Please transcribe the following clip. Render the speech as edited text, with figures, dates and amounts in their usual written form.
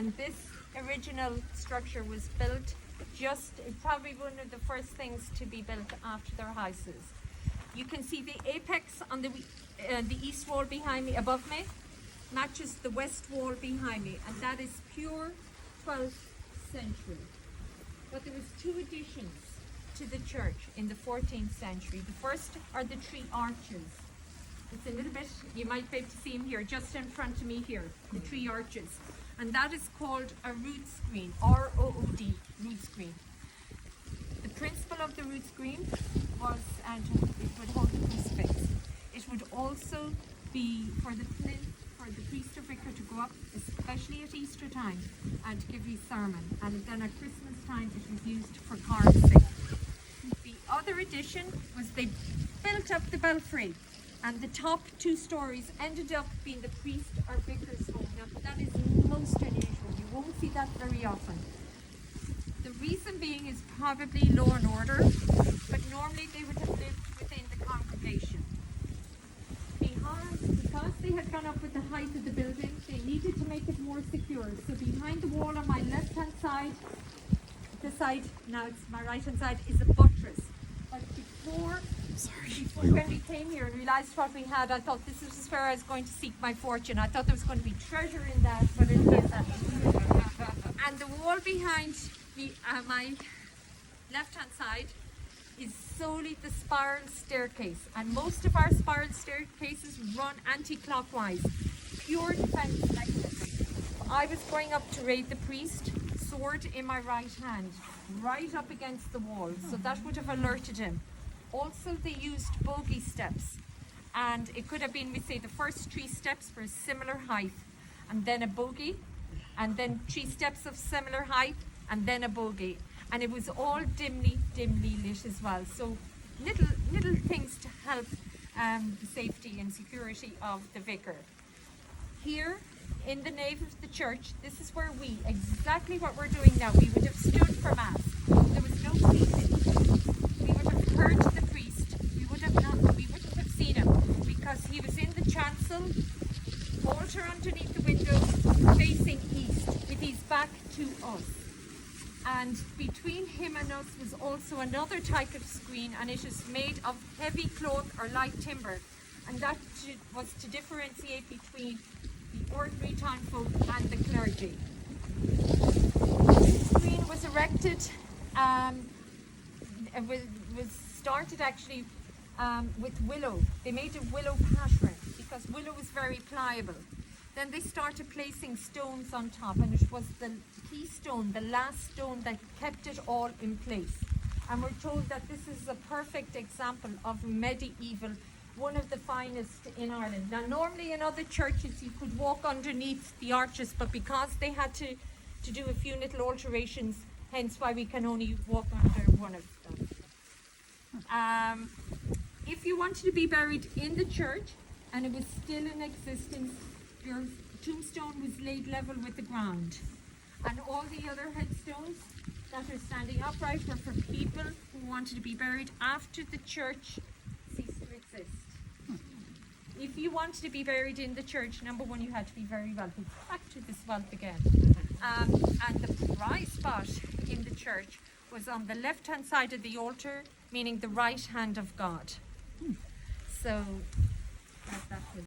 And this original structure was built probably one of the first things to be built after their houses. You can see the apex on the east wall behind me, above me, matches the west wall behind me, and that is pure 12th century. But there was two additions to the church in the 14th century. The first are the three arches. It's a little bit, you might be able to see them here, just in front of me here, the three arches. And that is called a rood screen, R-O-O-D, rood screen. The principle of the rood screen was, and it would hold the crucifix. It would also be for the plinth, for the priest or vicar to go up, especially at Easter time, and to give his sermon. And then at Christmas time it was used for carving. The other addition was they built up the belfry, and the top 2 stories ended up being the priest or vicar's home. Now that is most unusual. You won't see that very often. The reason being is probably law and order, but normally they would have lived within the congregation. Because they had gone up with the height of the building, they needed to make it more secure. So behind the wall on my left hand side, now it's my right hand side, is a buttress. But before when we came here and realised what we had, I thought this is where I was going to seek my fortune. I thought there was going to be treasure in that, but it isn't. And the wall behind me, my left hand side, is solely the spiral staircase, and most of our spiral staircases run anti-clockwise, pure defense mechanism. I was going up to raid the priest, sword in my right hand, right up against the wall, so that would have alerted him. Also, they used bogey steps, and it could have been, we say, the first 3 steps were similar height, and then a bogey, and then 3 steps of similar height, and then a bogey. And it was all dimly lit as well. So little things to help the safety and security of the vicar. Here in the nave of the church, this is where exactly what we're doing now, we would have stood for Mass. There was no seating. We would have heard the priest. We wouldn't have seen him because he was in the chancel, altar underneath the window, facing east, with his back to us. And between him and us was also another type of screen, and it is made of heavy cloth or light timber, and that was to differentiate between the ordinary townfolk and the clergy. This screen was erected, was started actually with willow. They made a willow pattern because willow was very pliable. Then they started placing stones on top, and it was the key stone, the last stone, that kept it all in place. And we're told that this is a perfect example of medieval, one of the finest in Ireland. Now normally in other churches you could walk underneath the arches, but because they had to do a few little alterations, hence why we can only walk under one of them. If you wanted to be buried in the church and it was still in existence, your tombstone was laid level with the ground, and all the other headstones that are standing upright were for people who wanted to be buried after the church ceased to exist. If you wanted to be buried in the church, number one, you had to be very wealthy. Back to this wealth again. And the prize spot in the church was on the left hand side of the altar, meaning the right hand of God. So that was